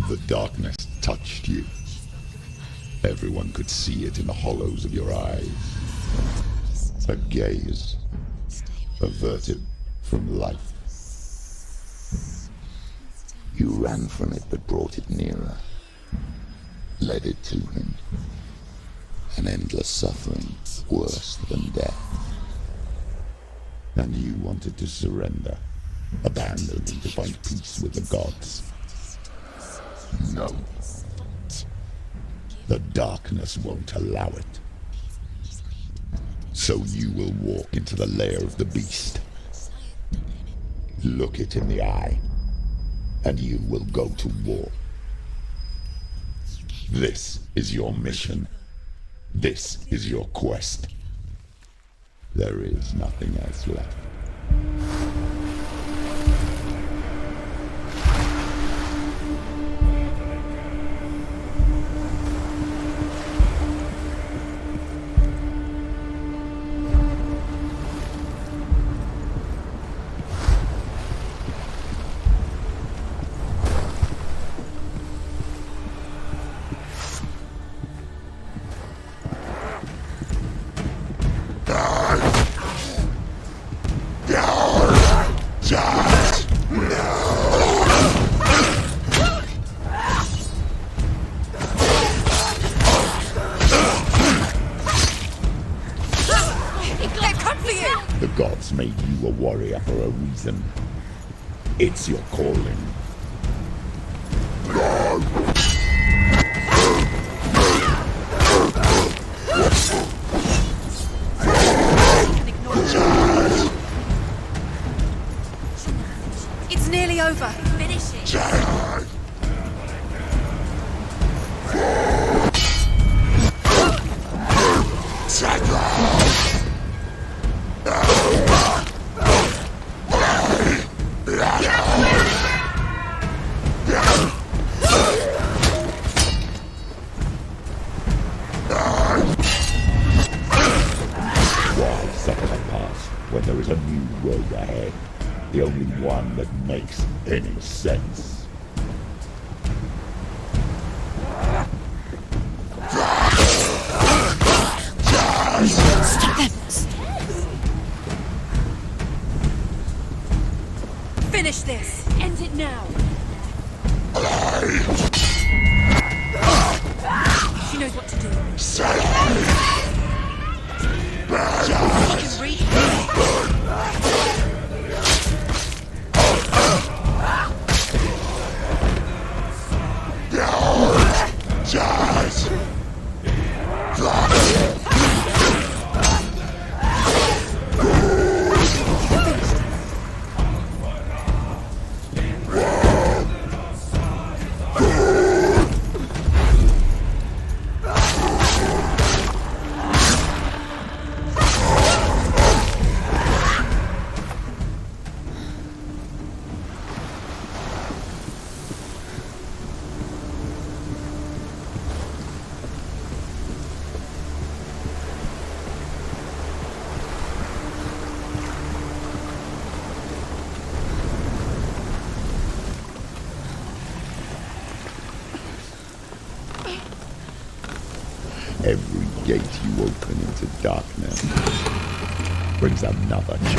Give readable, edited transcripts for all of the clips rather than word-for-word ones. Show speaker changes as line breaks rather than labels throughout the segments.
The darkness touched you. Everyone could see it in the hollows of your eyes. A gaze averted from life. You ran from it but brought it nearer. Led it to him. An endless suffering worse than death. And you wanted to surrender, abandon and to find peace with the gods. No. The darkness won't allow it. So you will walk into the lair of the beast. Look it in the eye, and you will go to war. This is your mission. This is your quest. There is nothing else left. The gods made you a warrior for a reason. It's your calling.
It's nearly over. Finish it.
When there is a new road ahead, the only one that makes any sense.
Stop them! Finish this! End it now! She knows what to do. She can read
Every gate you open into darkness brings another change.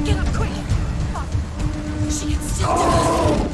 Get up quick! She can still do it!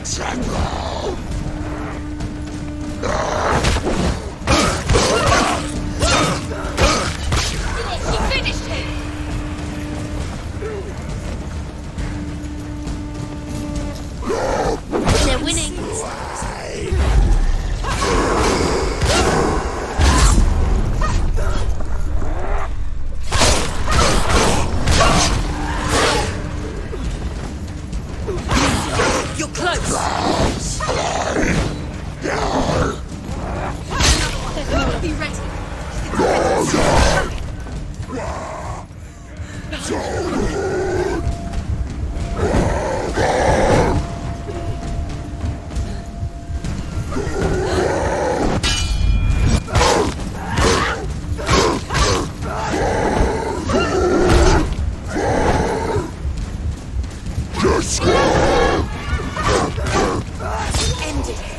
You finished him! They're winning. You're close. Be ready. Ended it.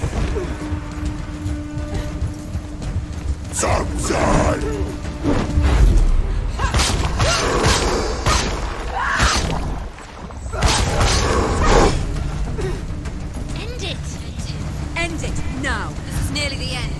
End it. End it now. This is nearly the end.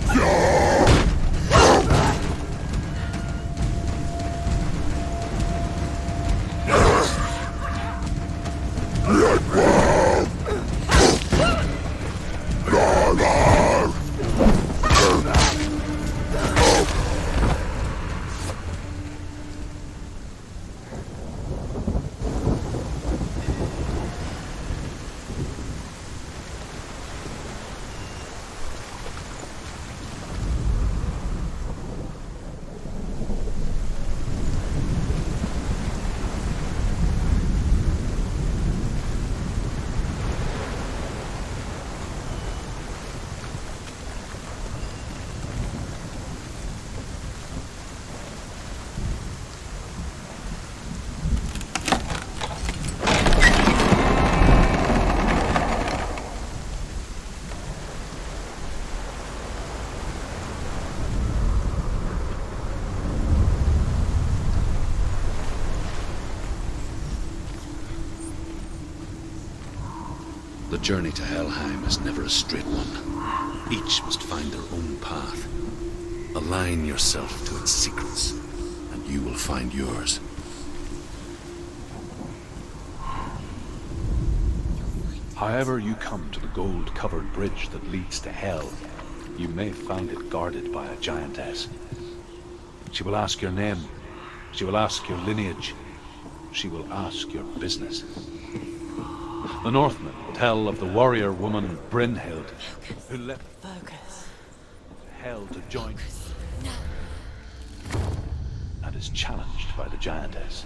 The journey to Helheim is never a straight one. Each must find their own path. Align yourself to its secrets, and you will find yours.
However you come to the gold-covered bridge that leads to Hell, you may find it guarded by a giantess. She will ask your name. She will ask your lineage. She will ask your business. The Northmen tell of the warrior woman Brynhild, who left Hell to join and is challenged by the giantess.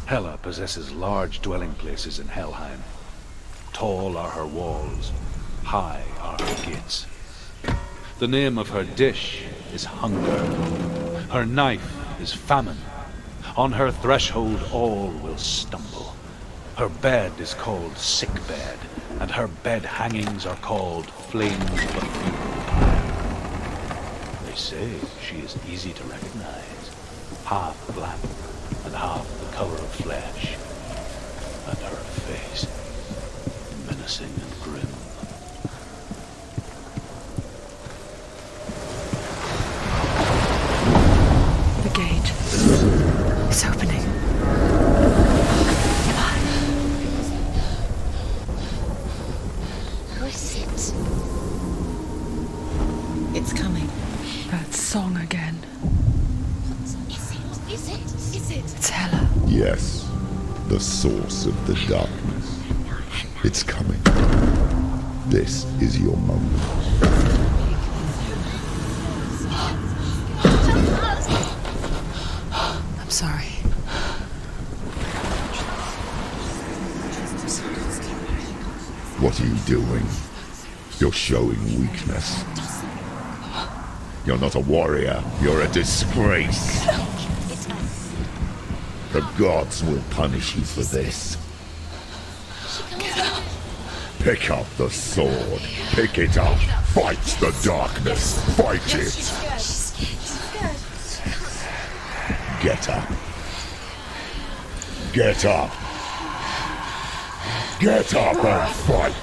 Hela possesses large dwelling places in Helheim. Tall are her walls, high are her gates. The name of her dish is hunger. Her knife is famine. On her threshold all will stumble. Her bed is called sick bed, and her bed hangings are called flames of a funeral pyre. They say she is easy to recognize, half black and half the color of flesh, and her face menacing and grim.
The gate is opening.
Who is it?
It's coming. That song again.
Is it?
It's Hela.
Yes, the source of the darkness. It's coming. This is your moment.
I'm sorry.
What are you doing? You're showing weakness. You're not a warrior. You're a disgrace. The gods will punish you for this. Pick up the sword. Pick it up. Fight the darkness. Fight it. Get up. Get up. Get up and fight.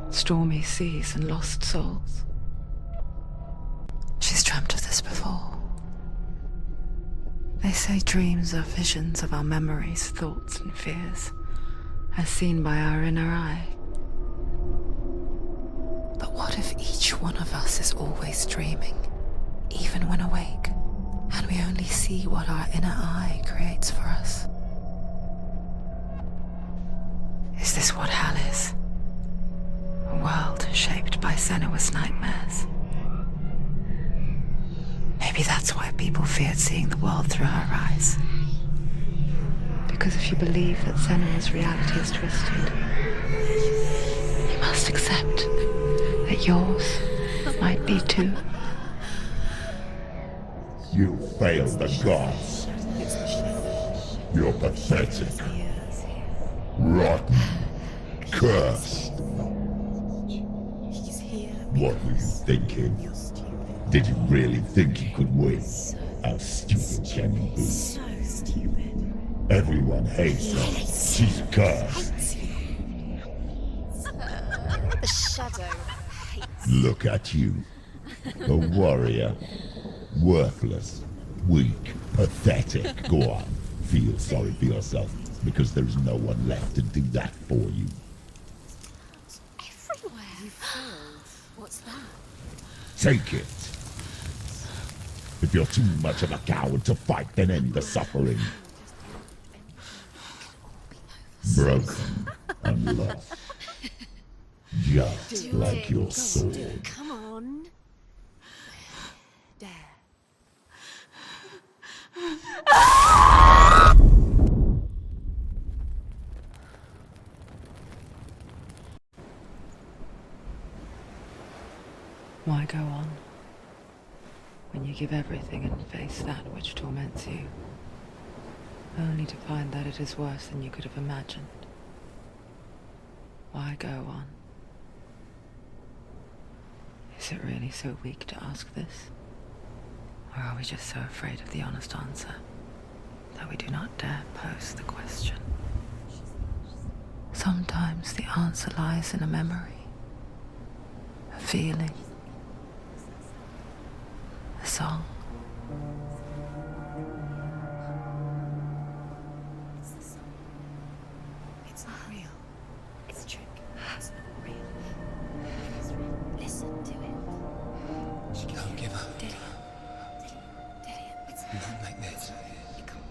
Stormy seas and lost souls. She's dreamt of this before. They say dreams are visions of our memories, thoughts and fears, as seen by our inner eye. But what if each one of us is always dreaming, even when awake, and we only see what our inner eye creates for us? Is this what hell is? A world shaped by Senua's nightmares. Maybe that's why people feared seeing the world through her eyes. Because if you believe that Senua's reality is twisted, you must accept that yours might be too.
You failed the gods. You're pathetic. Rotten. Cursed. What were you thinking? Did you really think you could win? How stupid can you be?
So stupid.
Everyone hates her. She's cursed.
The shadow hates.
Look at you. A warrior. Worthless. Weak. Pathetic. Go on. Feel sorry for yourself, because there is no one left to do that for you.
Everywhere. You failed. What's that?
Take it. If you're too much of a coward to fight, then end the suffering. Broken and lost. Just like your sword.
Come on. Dare.
Why go on when you give everything and face that which torments you, only to find that it is worse than you could have imagined? Why go on? Is it really so weak to ask this? Or are we just so afraid of the honest answer that we do not dare pose the question? Sometimes the answer lies in a memory, a feeling, a song.
It's not real. It's a trick. It's not real. It is real. Listen to it.
Don't give up.
Daddy. Daddy. It's
Not like this.
Come on.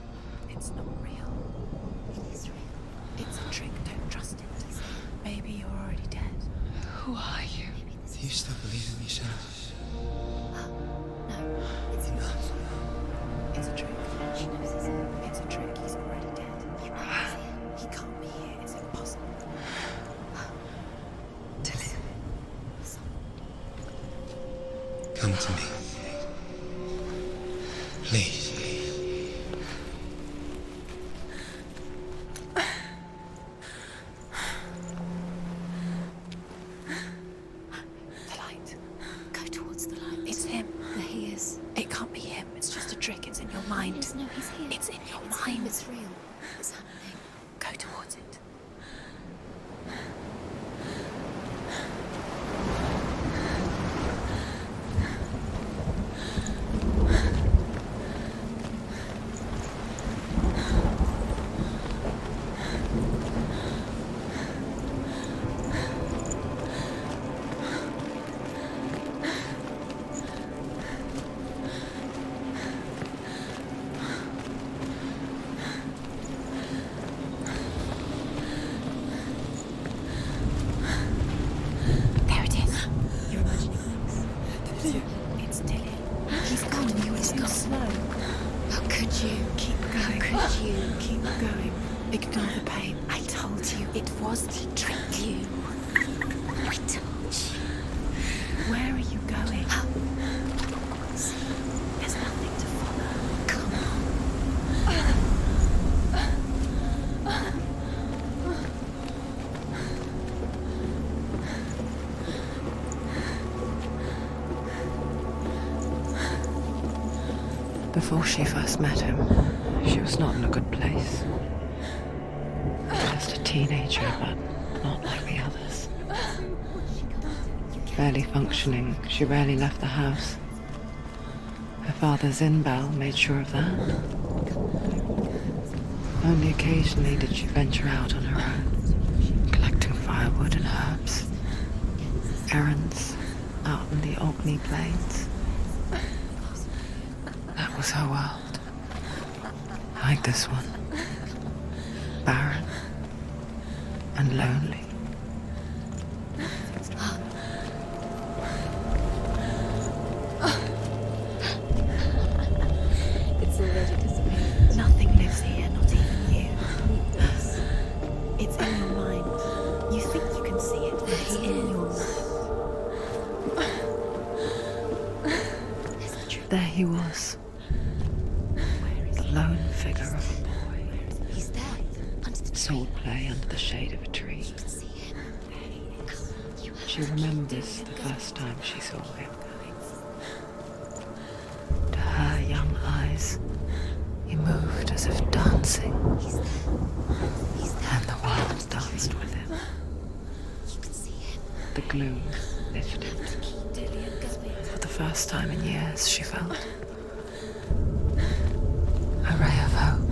Come to me. Please.
The light. Go towards the light. It's him.
There he is.
It can't be him. It's just a trick. It's in your mind.
No, he's here.
It's in your
It's
mind.
him. It's real. It's happening.
Go towards it. There it is.
You're imagining things.
It's Dillian.
He's gone. He's gone.
Slow.
How could you?
Keep going.
How could you?
Keep going. Ignore the pain. I told you it was to trick you.
I told you.
Where are you going? There's nothing to follow.
Come on.
Before she first met him, she was not in a good place. Just a teenager, but not like the others. Barely functioning, she rarely left the house. Her father's in-bell made sure of that. Only occasionally did she venture out on her own, collecting firewood and herbs. Errands out in the Orkney Plains. That was her world. Like this one. Barren and lonely.
It's already disappeared.
Nothing lives here, not even you. It's in your mind. You think you can see it, but it's in your mind. There he was. The lone figure of a boy.
He's there. Under the tree.
Swordplay under the shade of a tree.
You can see him. You have
She
to keep
remembers
doing
the
it.
first time she saw him. To her young eyes, he moved as if dancing,
He's there. He's there.
and the world danced with him.
You can see him.
The gloom lifted.
Keep Dillian going.
For the first time in years, she felt a ray of hope.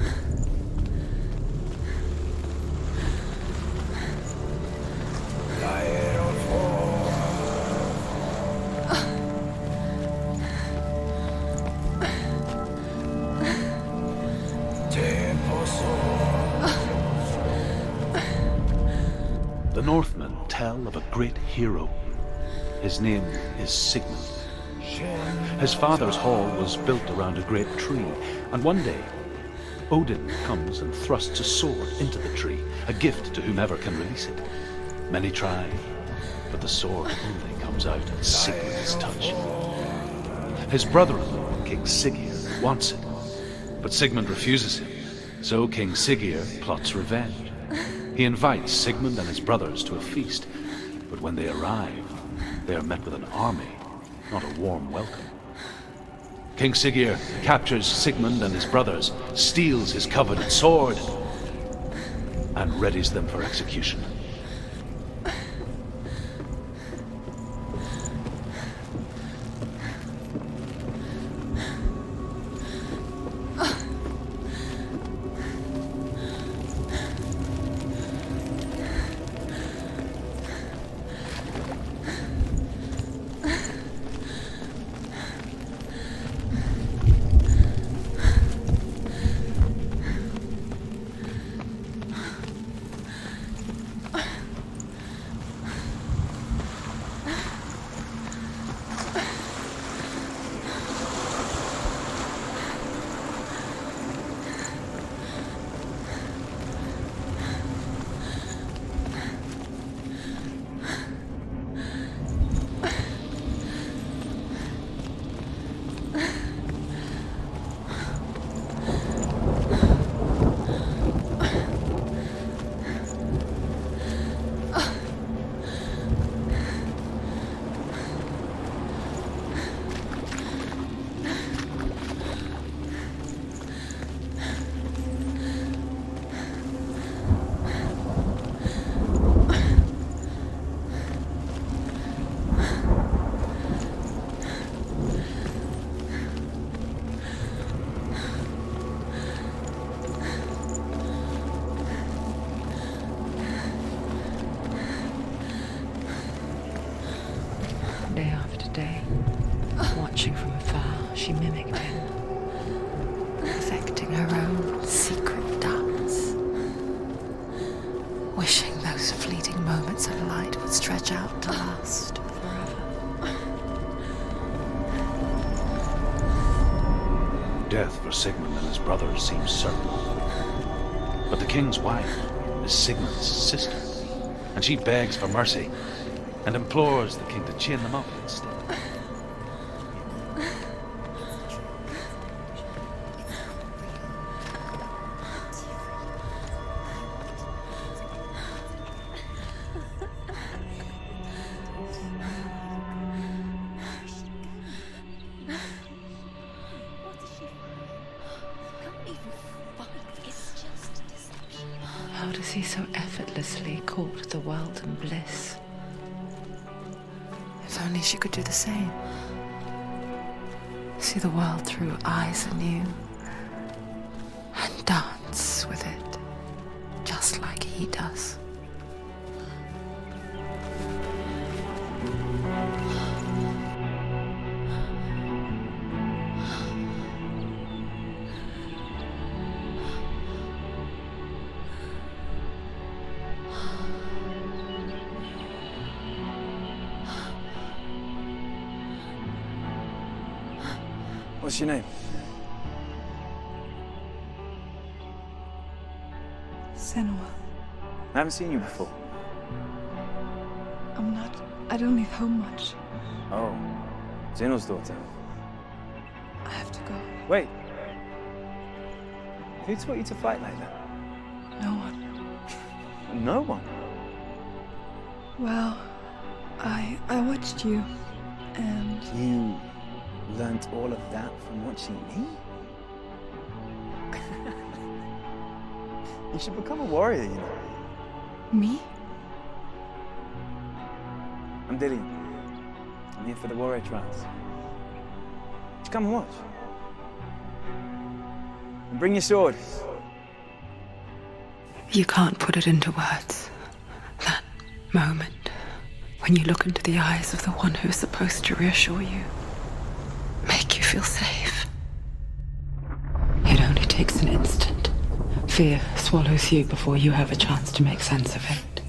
The Northmen tell of a great hero. His name is Sigmund. His father's hall was built around a great tree, and one day, Odin comes and thrusts a sword into the tree, a gift to whomever can release it. Many try, but the sword only comes out at Sigmund's touch. His brother-in-law, King Siggeir, wants it, but Sigmund refuses him, so King Siggeir plots revenge. He invites Sigmund and his brothers to a feast, but when they arrive, they are met with an army, not a warm welcome. King Siggeir captures Sigmund and his brothers, steals his coveted sword, and readies them for execution. for Sigmund and his brothers seems certain. But the king's wife is Sigmund's sister, and she begs for mercy and implores the king to chain them up instead.
How does he so effortlessly court the world and bliss? If only she could do the same. See the world through eyes anew and dance with it, just like he does.
What's your name?
Senua.
I haven't seen you before.
I don't leave home much.
Oh, Zenua's daughter.
I have to go.
Wait. Who taught you to fight like that?
No one.
No one.
Well, I watched you, and
You learnt all of that from watching me? You should become a warrior, you know.
me?
I'm Dillian. I'm here for the warrior trials. Just come and watch. And bring your sword.
You can't put it into words. That moment when you look into the eyes of the one who is supposed to reassure you, make you feel safe. It only takes an instant. Fear swallows you before you have a chance to make sense of it.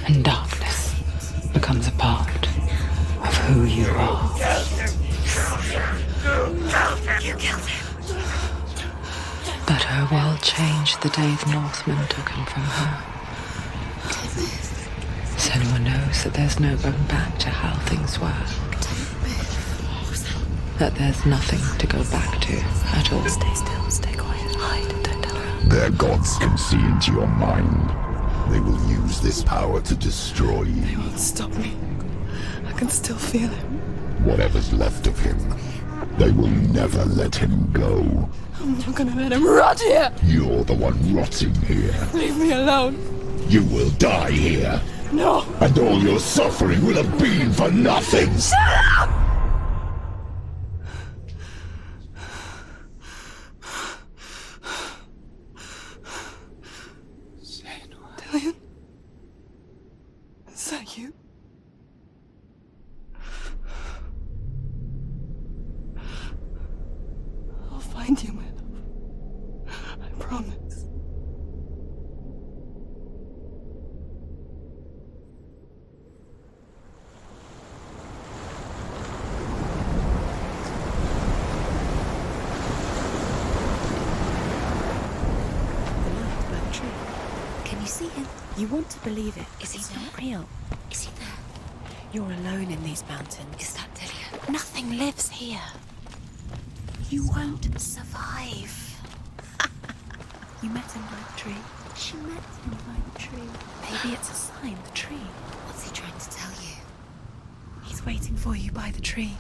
And darkness becomes a part of who you are.
You killed him.
But her world changed the day the Northmen took him from her. Senua knows that there's no going back to how things were. That there's nothing to go back to at all.
Stay still, stay quiet, hide, don't tell her.
Their gods can see into your mind. They will use this power to destroy you.
They won't stop me. I can still feel him.
Whatever's left of him, they will never let him go.
I'm not gonna let him rot here.
You're the one rotting here.
Leave me alone.
You will die here.
No.
And all your suffering will have been for nothing.
Shut up! Dillian? Is that you? I'll find you, my love. I promise.
Can you see him?
You want to believe it.
Is he
It's
there?
not real.
Is he there?
You're alone in these mountains.
Is that Dillian?
Nothing lives here. You won't survive. You met him by the tree. She met him by the tree. Maybe it's a sign, the tree.
What's he trying to tell you?
He's waiting for you by the tree.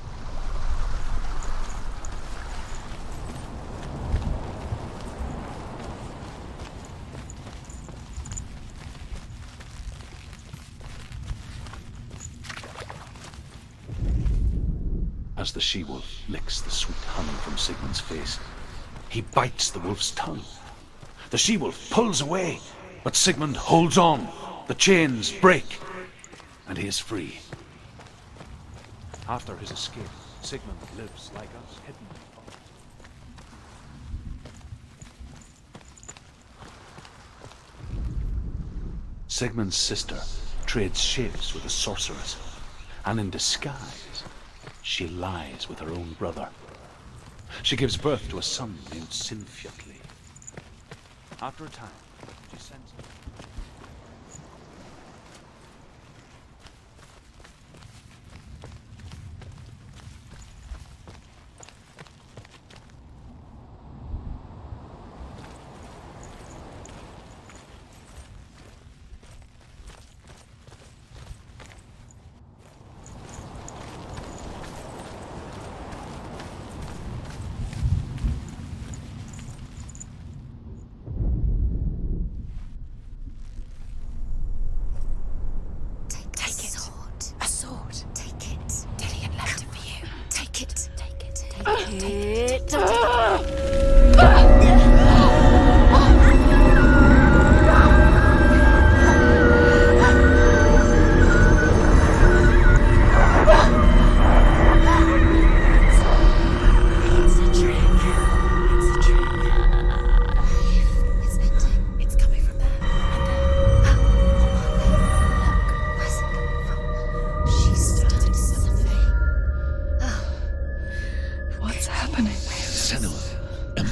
As the she-wolf licks the sweet honey from Sigmund's face, he bites the wolf's tongue. The she-wolf pulls away, but Sigmund holds on. The chains break, and he is free. After his escape, Sigmund lives like us, hidden. Sigmund's sister trades shapes with a sorceress, and in disguise, she lies with her own brother. She gives birth to a son named Sinfiotli. After a time, she sends him.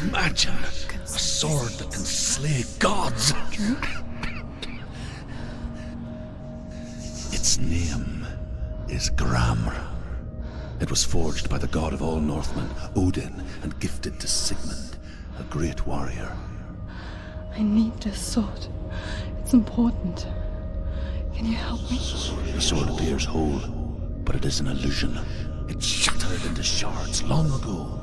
Imagine a sword that can slay gods. Its name is Gramr. It was forged by the god of all Northmen, Odin, and gifted to Sigmund, a great warrior.
I need this sword. It's important. Can you help me?
The sword appears whole, but it is an illusion. It shattered into shards long ago.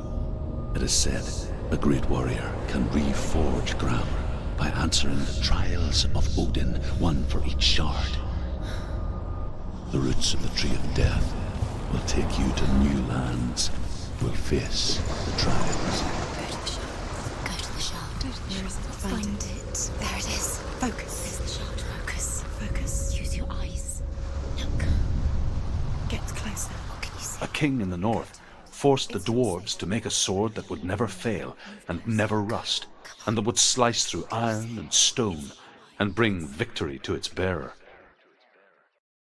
It is said a great warrior can reforge Gramr by answering the trials of Odin, one for each shard. The roots of the Tree of Death will take you to new lands. We'll face the trials.
Go to the shard. Find it. There it is. Focus. There's the shard. Focus. Focus. Use your eyes. Look. Get closer. What can you see?
A king in the north forced the dwarves to make a sword that would never fail and never rust, and that would slice through iron and stone and bring victory to its bearer.